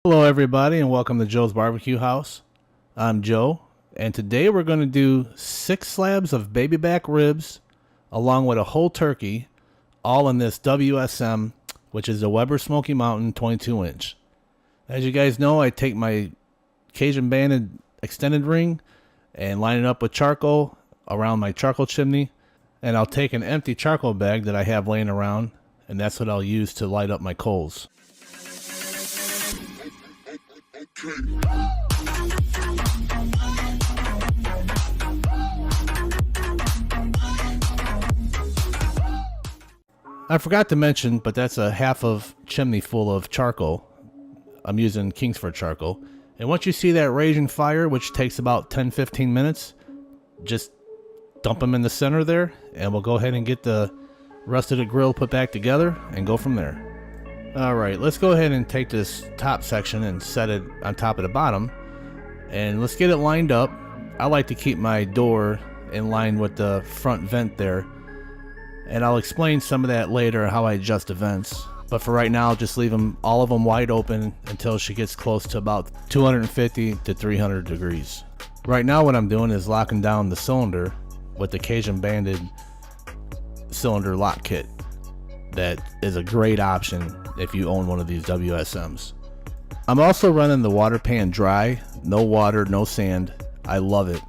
Hello everybody and welcome to Joe's Barbecue House. I'm Joe and today we're going to do 6 slabs of baby back ribs along with a whole turkey, all in this WSM, which is a Weber Smoky Mountain 22 inch. As you guys know, I take my Cajun banded extended ring and line it up with charcoal around my charcoal chimney, and I'll take an empty charcoal bag that I have laying around, and that's what I'll use to light up my coals. I forgot to mention, but that's a half of chimney full of charcoal. I'm using Kingsford charcoal. And once you see that raging fire, which takes about 10-15 minutes, just dump them in the center there, and we'll go ahead and get the rest of the grill put back together and go from there. Alright, let's go ahead and take this top section and set it on top of the bottom, and let's get it lined up. I like to keep my door in line with the front vent there, and I'll explain some of that later, how I adjust the vents. But for right now, I'll just leave them, all of them, wide open until she gets close to about 250 to 300 degrees. Right now what I'm doing is locking down the cylinder with the Cajun banded cylinder lock kit. That is a great option if you own one of these WSMs. I'm also running the water pan dry, no water, no sand. I love it.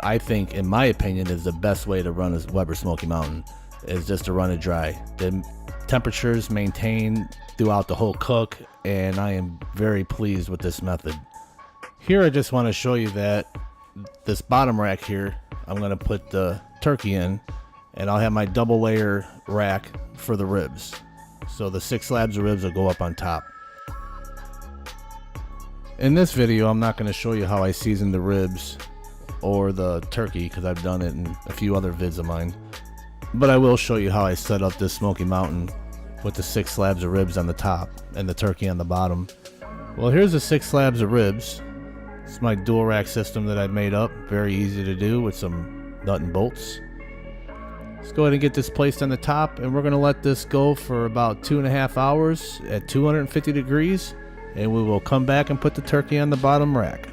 I think, in my opinion, is the best way to run a Weber Smoky Mountain, is just to run it dry. The temperatures maintain throughout the whole cook, and I am very pleased with this method. Here I just want to show you that this bottom rack here, I'm going to put the turkey in, and I'll have my double layer rack for the ribs. So the 6 slabs of ribs will go up on top. In this video, I'm not going to show you how I season the ribs or the turkey, because I've done it in a few other vids of mine. But I will show you how I set up this Smoky Mountain with the 6 slabs of ribs on the top and the turkey on the bottom. Well, here's the 6 slabs of ribs. It's my dual rack system that I've made up. Very easy to do with some nut and bolts. Let's go ahead and get this placed on the top, and we're going to let this go for about 2.5 hours at 250 degrees, and we will come back and put the turkey on the bottom rack.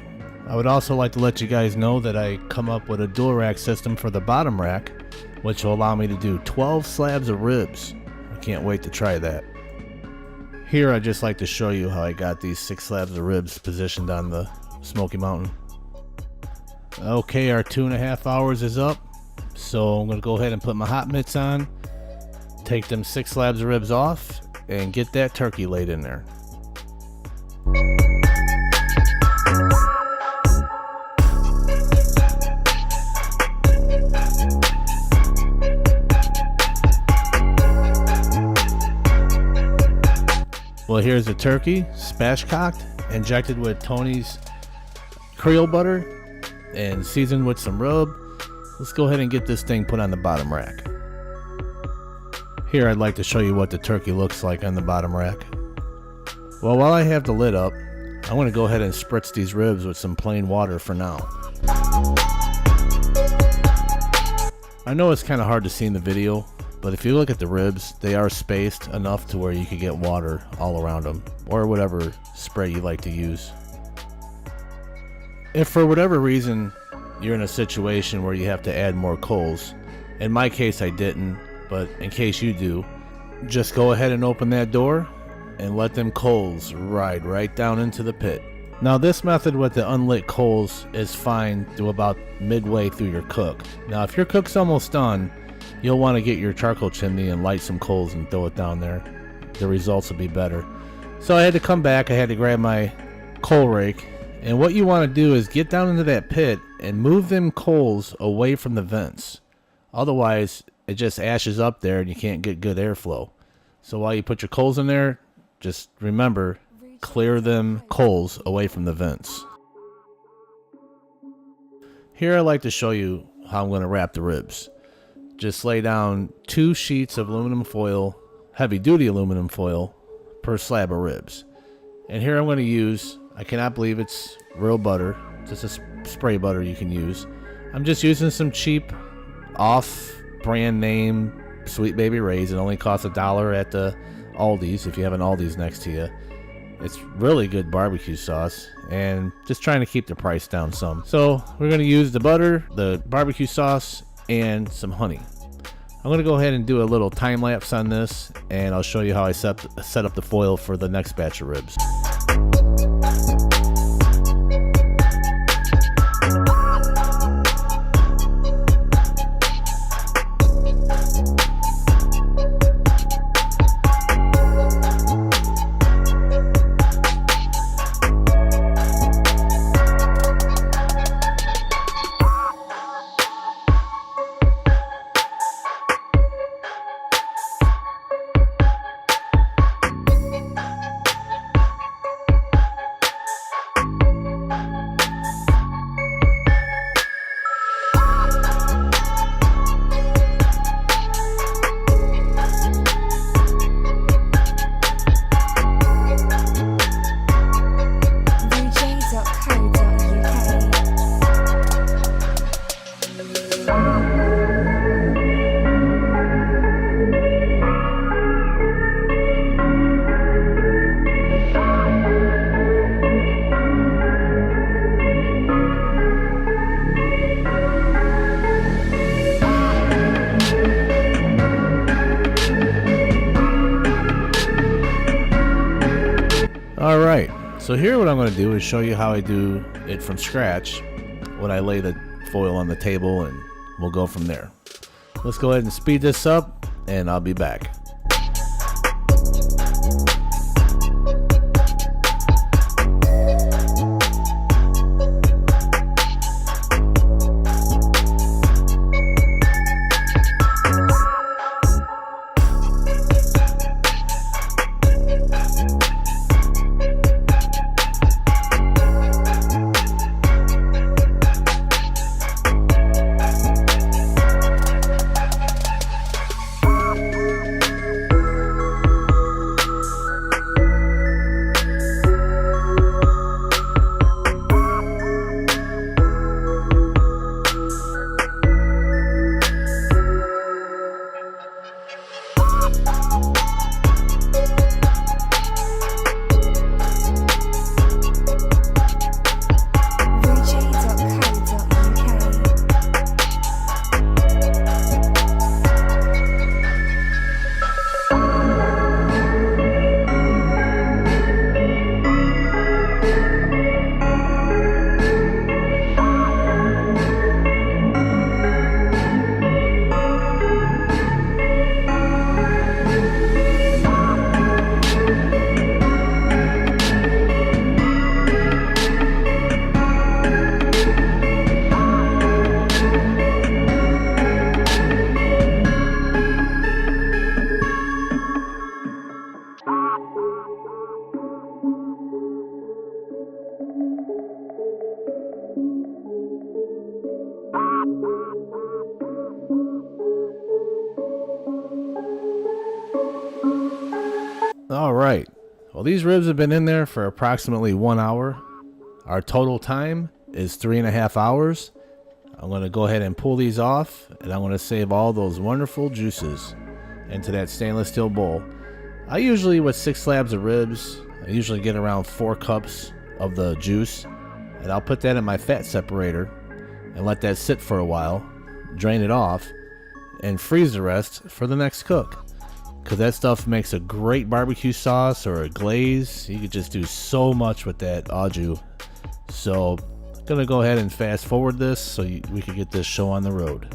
I would also like to let you guys know that I come up with a dual rack system for the bottom rack, which will allow me to do 12 slabs of ribs. I can't wait to try that. Here I'd just like to show you how I got these 6 slabs of ribs positioned on the Smoky Mountain. Okay, our 2.5 hours is up. So I'm going to go ahead and put my hot mitts on, take them 6 slabs of ribs off, and get that turkey laid in there. Well, here's the turkey, spatchcocked, injected with Tony's Creole butter, and seasoned with some rub. Let's go ahead and get this thing put on the bottom rack. Here I'd like to show you what the turkey looks like on the bottom rack. Well, while I have the lid up, I'm going to go ahead and spritz these ribs with some plain water for now. I know it's kind of hard to see in the video, but if you look at the ribs, they are spaced enough to where you could get water all around them, or whatever spray you like to use. If for whatever reason you're in a situation where you have to add more coals, in my case I didn't, but in case you do, just go ahead and open that door and let them coals ride right down into the pit. Now this method with the unlit coals is fine through about midway through your cook. Now if your cook's almost done, you'll want to get your charcoal chimney and light some coals and throw it down there. The results will be better. So I had to come back, I had to grab my coal rake, and what you want to do is get down into that pit and move them coals away from the vents. Otherwise, it just ashes up there and you can't get good airflow. So while you put your coals in there, just remember, clear them coals away from the vents. Here I like to show you how I'm going to wrap the ribs. Just lay down 2 sheets of aluminum foil, heavy duty aluminum foil, per slab of ribs. And here I'm going to use, I cannot believe it's real butter, just a spray butter you can use. I'm just using some cheap off brand name Sweet Baby Ray's. It only costs $1 at the Aldi's if you have an Aldi's next to you. It's really good barbecue sauce, and just trying to keep the price down some. So we're going to use the butter, the barbecue sauce, and some honey. I'm going to go ahead and do a little time lapse on this, and I'll show you how I set up the foil for the next batch of ribs. Alright, so here what I'm going to do is show you how I do it from scratch when I lay the foil on the table, and we'll go from there. Let's go ahead and speed this up, and I'll be back. Alright, well, these ribs have been in there for approximately 1 hour. Our total time is 3.5 hours. I'm going to go ahead and pull these off, and I'm going to save all those wonderful juices into that stainless steel bowl. I usually, with 6 slabs of ribs, I usually get around 4 cups of the juice, and I'll put that in my fat separator and let that sit for a while, drain it off, and freeze the rest for the next cook. Because that stuff makes a great barbecue sauce or a glaze. You could just do so much with that au jus. So I'm gonna go ahead and fast forward this so we could get this show on the road.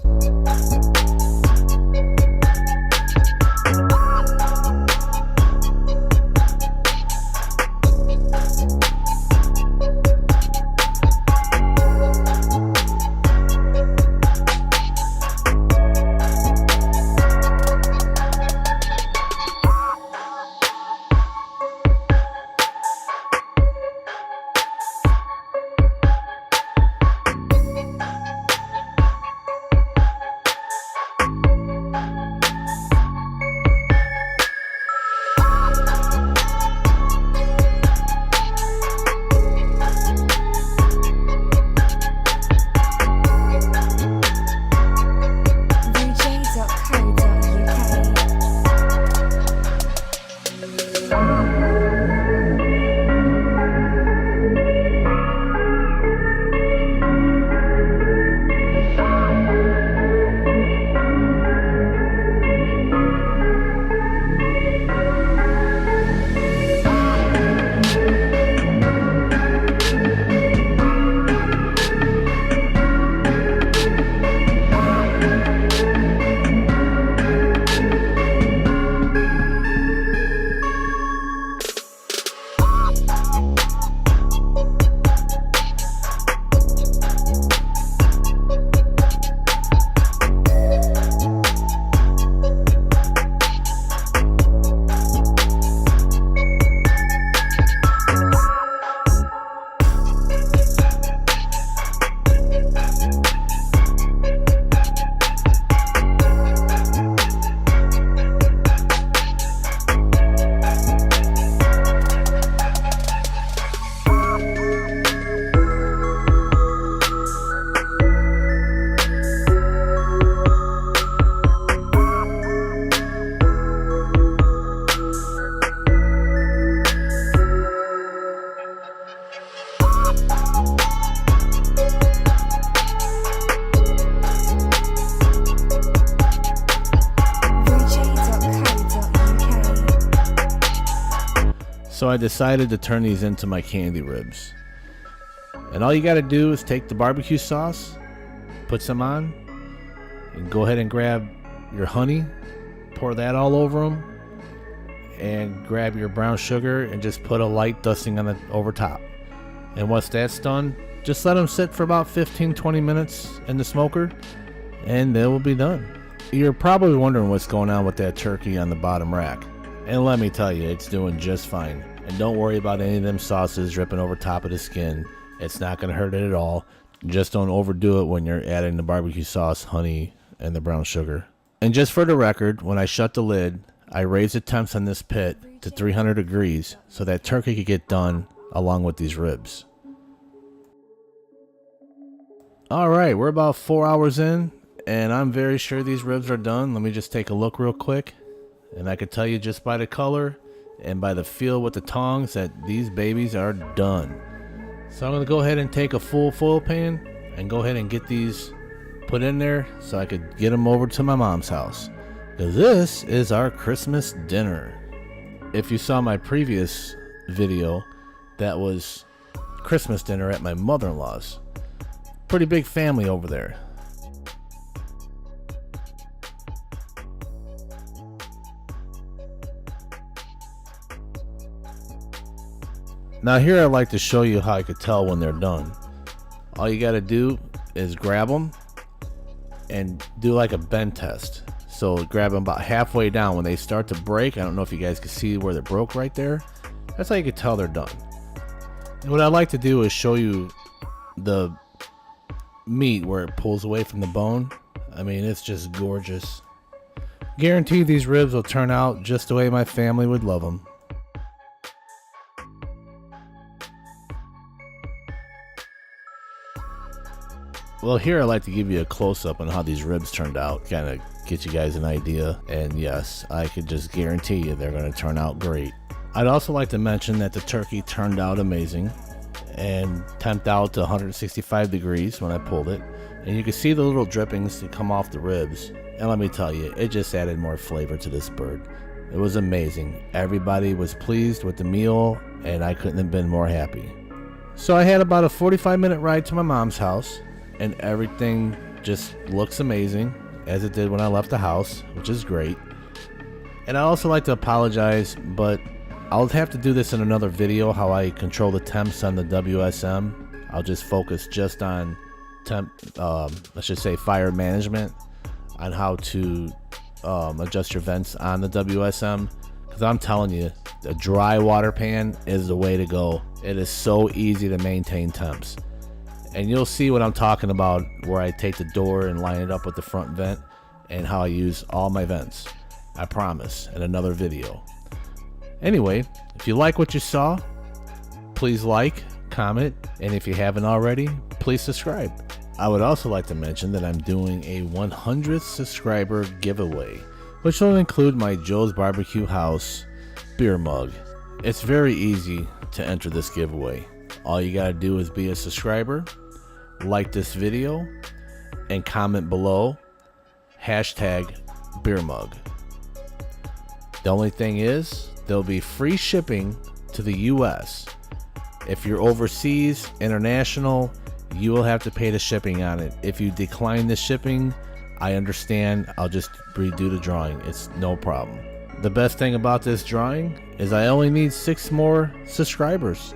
So I decided to turn these into my candy ribs. And all you gotta do is take the barbecue sauce, put some on, and go ahead and grab your honey, pour that all over them, and grab your brown sugar and just put a light dusting on it over top. And once that's done, just let them sit for about 15-20 minutes in the smoker and they will be done. You're probably wondering what's going on with that turkey on the bottom rack. And let me tell you, it's doing just fine. And don't worry about any of them sauces dripping over top of the skin. It's not going to hurt it at all. Just don't overdo it when you're adding the barbecue sauce, honey, and the brown sugar. And just for the record, when I shut the lid, I raised the temps on this pit to 300 degrees so that turkey could get done along with these ribs. Alright, we're about 4 hours in, and I'm very sure these ribs are done. Let me just take a look real quick. And I could tell you just by the color and by the feel with the tongs that these babies are done. So I'm going to go ahead and take a full foil pan and go ahead and get these put in there so I could get them over to my mom's house. Because this is our Christmas dinner. If you saw my previous video, that was Christmas dinner at my mother-in-law's. Pretty big family over there. Now here I'd like to show you how I could tell when they're done. All you gotta do is grab them and do like a bend test. So grab them about halfway down. When they start to break, I don't know if you guys can see where they broke right there. That's how you can tell they're done. And what I'd like to do is show you the meat where it pulls away from the bone. I mean, it's just gorgeous. Guaranteed these ribs will turn out just the way my family would love them. Well, here I'd like to give you a close-up on how these ribs turned out, kind of get you guys an idea. And yes, I could just guarantee you they're going to turn out great. I'd also like to mention that the turkey turned out amazing and temped out to 165 degrees when I pulled it. And you can see the little drippings that come off the ribs. And let me tell you, it just added more flavor to this bird. It was amazing. Everybody was pleased with the meal and I couldn't have been more happy. So I had about a 45-minute ride to my mom's house. And everything just looks amazing as it did when I left the house, which is great. And I also like to apologize, but I'll have to do this in another video, how I control the temps on the WSM. I'll just focus just on let's just say fire management, on how to adjust your vents on the WSM. Because I'm telling you, the dry water pan is the way to go. It is so easy to maintain temps. And you'll see what I'm talking about, where I take the door and line it up with the front vent and how I use all my vents. I promise, in another video. Anyway, if you like what you saw, please like, comment, and if you haven't already, please subscribe. I would also like to mention that I'm doing a 100th subscriber giveaway, which will include my Joe's Barbecue House beer mug. It's very easy to enter this giveaway. All you gotta do is be a subscriber, like this video, and comment below #beermug. The only thing is, there'll be free shipping to the US. If you're overseas, international, you will have to pay the shipping on it. If you decline the shipping, I understand. I'll just redo the drawing. It's no problem. The best thing about this drawing is I only need 6 more subscribers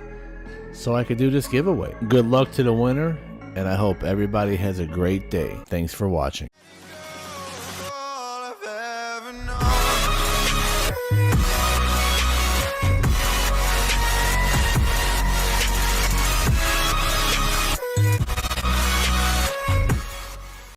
so I could do this giveaway. Good luck to the winner, and I hope everybody has a great day. Thanks for watching.